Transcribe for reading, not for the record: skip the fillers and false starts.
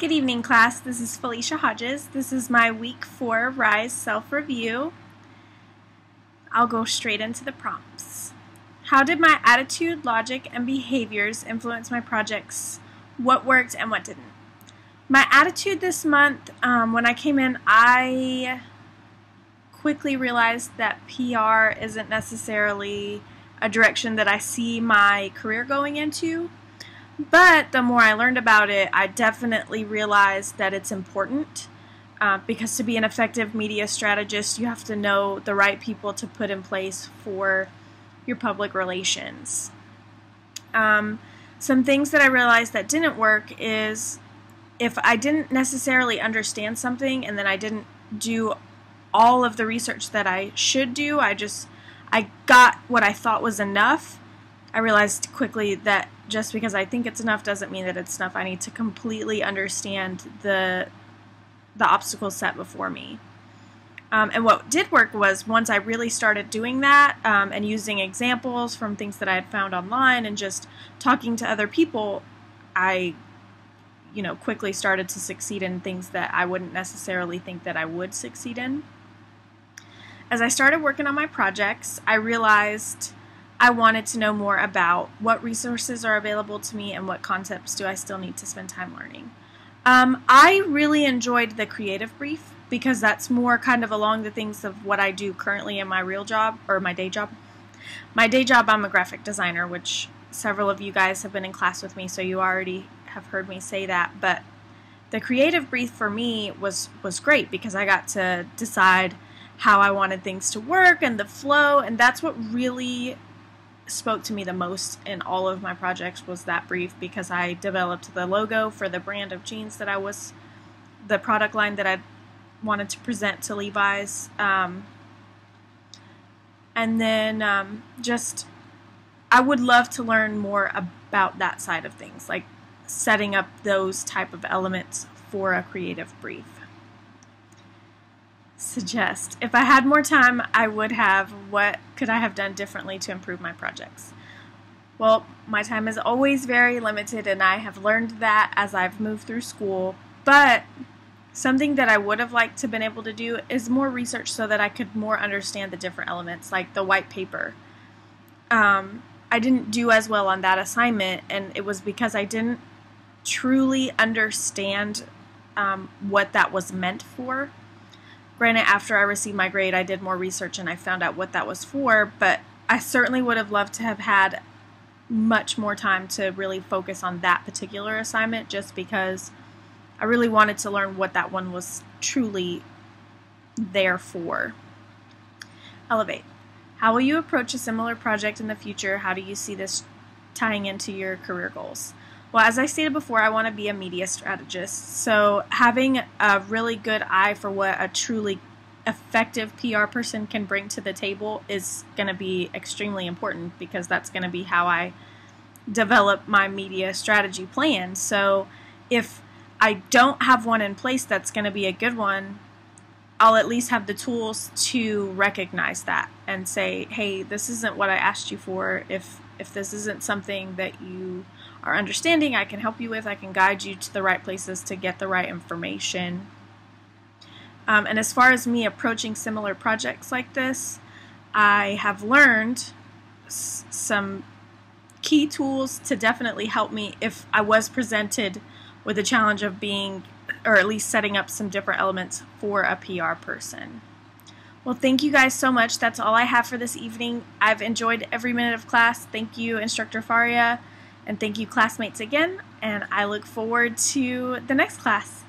Good evening, class. This is Felicia Hodges. This is my Week 4 RISE self-review. I'll go straight into the prompts. How did my attitude, logic, and behaviors influence my projects? What worked and what didn't? My attitude this month, when I came in, I quickly realized that PR isn't necessarily a direction that I see my career going into. But the more I learned about it, I definitely realized that it's important because to be an effective media strategist, you have to know the right people to put in place for your public relations. Some things that I realized that didn't work is if I didn't necessarily understand something and then I didn't do all of the research that I should do, I got what I thought was enough. I realized quickly that just because I think it's enough doesn't mean that it's enough. I need to completely understand the obstacles set before me. And what did work was once I really started doing that and using examples from things that I had found online and just talking to other people, I quickly started to succeed in things that I wouldn't necessarily think that I would succeed in. As I started working on my projects, I realized I wanted to know more about what resources are available to me and what concepts do I still need to spend time learning. I really enjoyed the creative brief because that's more kind of along the things of what I do currently in my real job or my day job. My day job, I'm a graphic designer, which several of you guys have been in class with me, so you already have heard me say that. But the creative brief for me was great because I got to decide how I wanted things to work and the flow, and that's what really spoke to me the most in all of my projects was that brief because I developed the logo for the brand of jeans that the product line that I wanted to present to Levi's. And then I would love to learn more about that side of things, like setting up those type of elements for a creative brief. Suggest. If I had more time, I would have. What could I have done differently to improve my projects? Well, my time is always very limited, and I have learned that as I've moved through school. But something that I would have liked to been able to do is more research so that I could more understand the different elements, like the white paper. I didn't do as well on that assignment, and it was because I didn't truly understand what that was meant for. Granted, after I received my grade, I did more research and I found out what that was for, but I certainly would have loved to have had much more time to really focus on that particular assignment just because I really wanted to learn what that one was truly there for. Elevate. How will you approach a similar project in the future? How do you see this tying into your career goals? Well, as I stated before, I want to be a media strategist, so having a really good eye for what a truly effective PR person can bring to the table is going to be extremely important because that's going to be how I develop my media strategy plan. So if I don't have one in place that's going to be a good one, I'll at least have the tools to recognize that and say, hey, this isn't what I asked you for. If this isn't something that you are understanding, I can help you with. I can guide you to the right places to get the right information. And as far as me approaching similar projects like this, I have learned some key tools to definitely help me if I was presented with the challenge of being, or at least setting up some different elements for a PR person. Well, thank you guys so much. That's all I have for this evening. I've enjoyed every minute of class. Thank you, Instructor Faria, and thank you, classmates, again. And I look forward to the next class.